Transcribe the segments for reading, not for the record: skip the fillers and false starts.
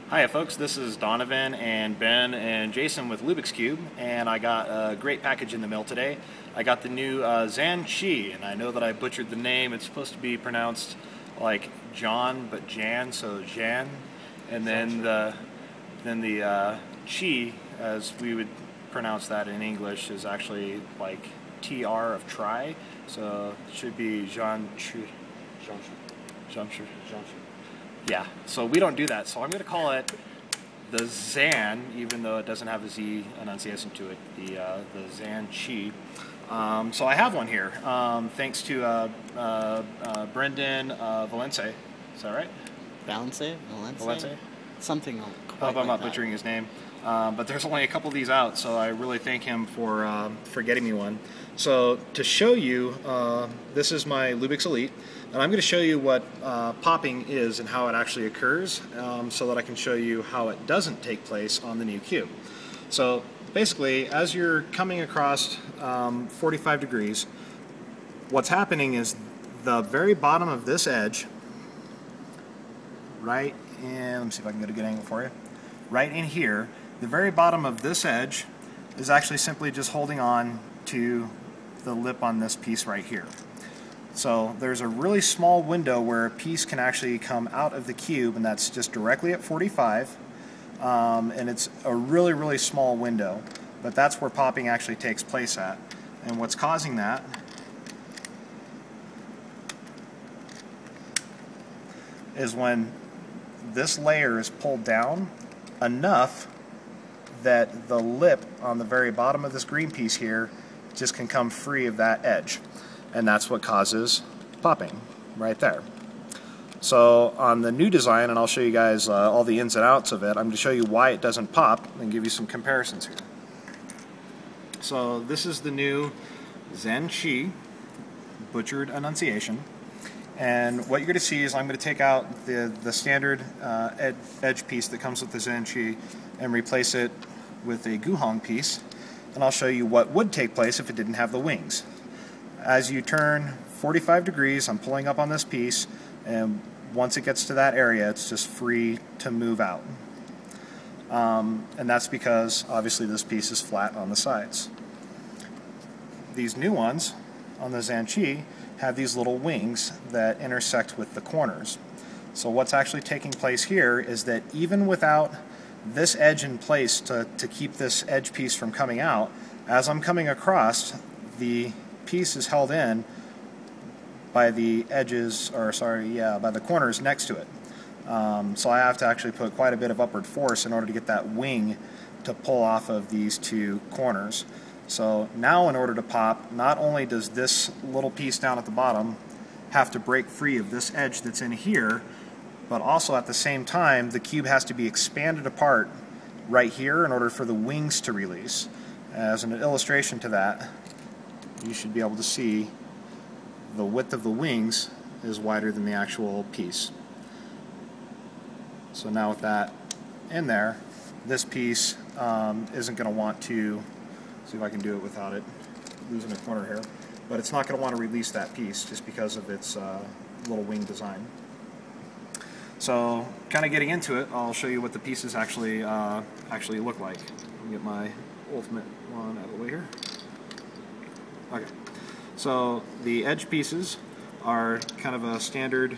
Hi folks, this is Donovan and Ben and Jason with Lubix Cube, and I got a great package in the mail today. I got the new ZhanChi, and I know that I butchered the name. It's supposed to be pronounced like John, but Jan, so Jan, and then the chi, as we would pronounce that in English, is actually like TR of try, so it should be ZhanChi. ZhanChi. Yeah, so we don't do that, so I'm going to call it the Zhan, even though it doesn't have a Z enunciation to it, the ZhanChi. So I have one here, thanks to Breandan Vallance. Is that right? Vallance? Something I hope quite I'm not like butchering his name. But there's only a couple of these out, so I really thank him for getting me one. So to show you, this is my Lubix ELITE, and I'm going to show you what popping is and how it actually occurs, so that I can show you how it doesn't take place on the new cube. So basically, as you're coming across 45 degrees, what's happening is the very bottom of this edge, right in, let me see if I can get a good angle for you, right in here, the very bottom of this edge is actually simply just holding on to the lip on this piece right here. So there's a really small window where a piece can actually come out of the cube, and that's just directly at 45, and it's a really small window, but that's where popping actually takes place at. And what's causing that is when this layer is pulled down enough that the lip on the very bottom of this green piece here just can come free of that edge, and that's what causes popping right there. So on the new design, and I'll show you guys all the ins and outs of it, I'm going to show you why it doesn't pop and give you some comparisons here. So this is the new ZhanChi, butchered enunciation. And what you're going to see is I'm going to take out the standard edge piece that comes with the ZhanChi and replace it with a GuHong piece, and I'll show you what would take place if it didn't have the wings. As you turn 45 degrees, I'm pulling up on this piece, and once it gets to that area, it's just free to move out. And that's because obviously this piece is flat on the sides. These new ones on the ZhanChi have these little wings that intersect with the corners. So what's actually taking place here is that even without this edge in place to keep this edge piece from coming out, as I'm coming across, the piece is held in by the edges, or sorry, yeah, by the corners next to it. So I have to actually put quite a bit of upward force in order to get that wing to pull off of these two corners. So now in order to pop, not only does this little piece down at the bottom have to break free of this edge that's in here, but also at the same time the cube has to be expanded apart right here in order for the wings to release. As an illustration to that, you should be able to see the width of the wings is wider than the actual piece. So now with that in there, this piece isn't going to want to, see if I can do it without it losing a corner here, but it's not going to want to release that piece just because of its little wing design. So kind of getting into it, I'll show you what the pieces actually look like. Let me get my ultimate one out of the way here. Okay, so the edge pieces are kind of a standard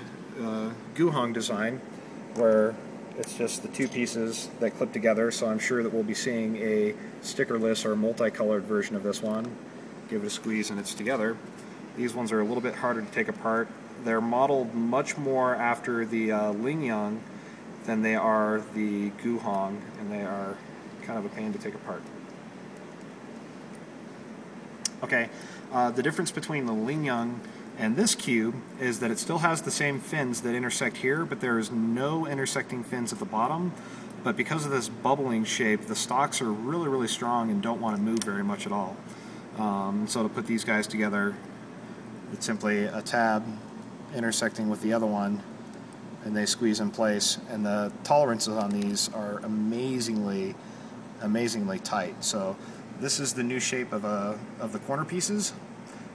GuHong design where it's just the two pieces that clip together, so I'm sure that we'll be seeing a stickerless or multicolored version of this one. Give it a squeeze and it's together. These ones are a little bit harder to take apart. They're modeled much more after the Lingyang than they are the GuHong, and they are kind of a pain to take apart. Okay, the difference between the Lingyang and this cube is that it still has the same fins that intersect here, but there is no intersecting fins at the bottom. But because of this bubbling shape, the stalks are really strong and don't want to move very much at all. So to put these guys together, it's simply a tab intersecting with the other one, and they squeeze in place. And the tolerances on these are amazingly tight. So this is the new shape of the corner pieces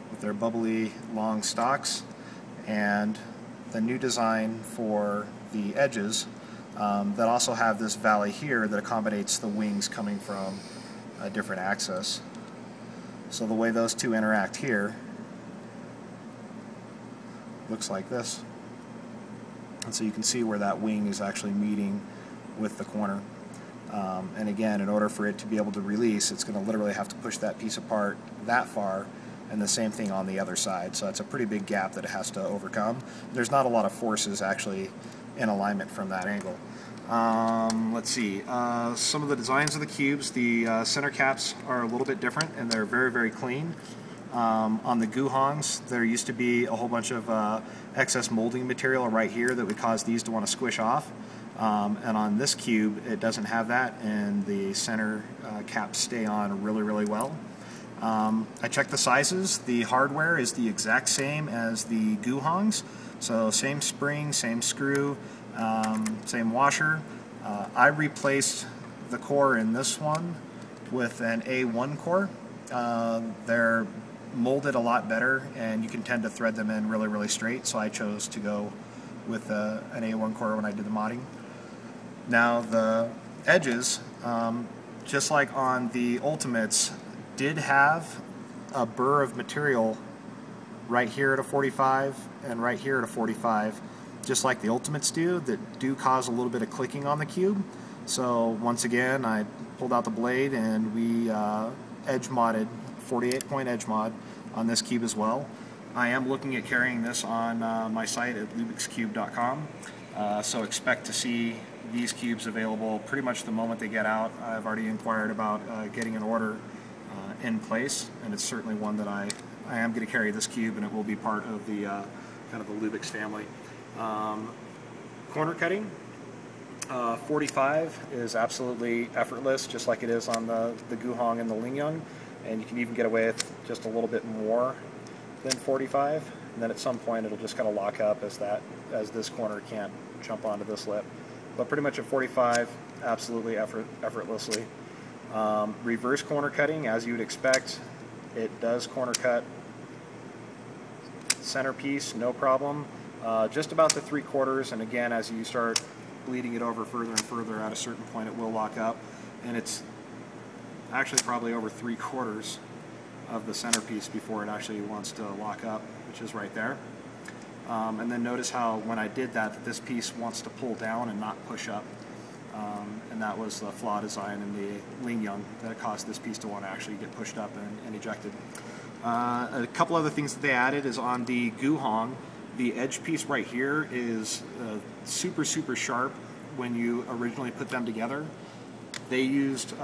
with their bubbly long stalks, and the new design for the edges that also have this valley here that accommodates the wings coming from a different axis. So the way those two interact here looks like this. And so you can see where that wing is actually meeting with the corner. And again, in order for it to be able to release, it's going to literally have to push that piece apart that far, and the same thing on the other side. So it's a pretty big gap that it has to overcome. There's not a lot of forces actually in alignment from that angle. Let's see, some of the designs of the cubes, the center caps are a little bit different, and they're very, very clean. On the GuHongs, there used to be a whole bunch of excess molding material right here that would cause these to want to squish off. And on this cube, it doesn't have that, and the center caps stay on really, really well. I checked the sizes. The hardware is the exact same as the GuHongs, so same spring, same screw, same washer. I replaced the core in this one with an A1 core. They're molded a lot better, and you can tend to thread them in really, really straight, so I chose to go with an A1 core when I did the modding. Now the edges, just like on the Ultimates, did have a burr of material right here at a 45 and right here at a 45, just like the Ultimates do, that do cause a little bit of clicking on the cube. So once again, I pulled out the blade and we edge modded, 48-point edge mod on this cube as well. I am looking at carrying this on my site at lubixcube.com, so expect to see these cubes available pretty much the moment they get out. I've already inquired about getting an order in place, and it's certainly one that I am going to carry this cube, and it will be part of the kind of the Lubix family. Corner cutting, 45 is absolutely effortless, just like it is on the GuHong and the Lingyang, and you can even get away with just a little bit more than 45, and then at some point it'll just kind of lock up as this corner can't jump onto this lip. But pretty much at 45, absolutely effortlessly. Reverse corner cutting, as you would expect, it does corner cut centerpiece, no problem. Just about the 3/4, and again, as you start bleeding it over further and further, at a certain point it will lock up, and it's actually probably over 3/4 of the centerpiece before it actually wants to lock up, which is right there. And then notice how when I did that, this piece wants to pull down and not push up. And that was the flaw design in the Lingyang that caused this piece to want to actually get pushed up and ejected. A couple other things that they added is on the GuHong, the edge piece right here is super, super sharp when you originally put them together. They used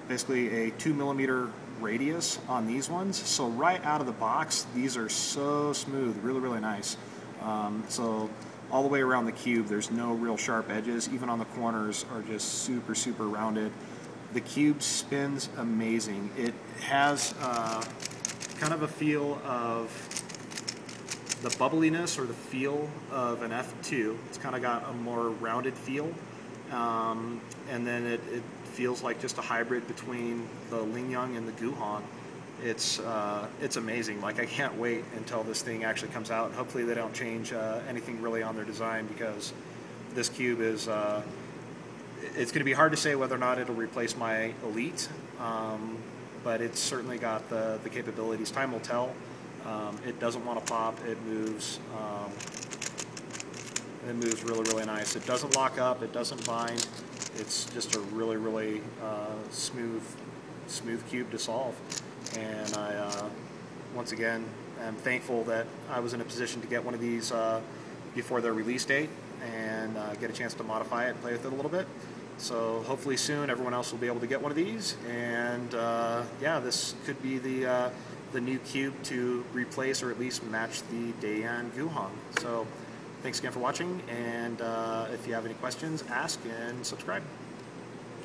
basically a 2mm radius on these ones, so right out of the box these are so smooth, really, really nice. So all the way around the cube there's no real sharp edges, even on the corners are just super, super rounded. The cube spins amazing. It has kind of a feel of the bubbliness or the feel of an F2. It's kind of got a more rounded feel, and then it feels like just a hybrid between the Lingyang and the GuHong. It's amazing. Like, I can't wait until this thing actually comes out, and hopefully they don't change anything really on their design, because this cube is it's going to be hard to say whether or not it'll replace my ELITE, but it's certainly got the capabilities. Time will tell. It doesn't want to pop. It moves really, really nice. It doesn't lock up. It doesn't bind. It's just a really, really smooth cube to solve. And I, once again, am thankful that I was in a position to get one of these before their release date and get a chance to modify it and play with it a little bit. So hopefully soon everyone else will be able to get one of these, and yeah, this could be the new cube to replace or at least match the Dayan GuHong. So thanks again for watching, and if you have any questions, ask and subscribe.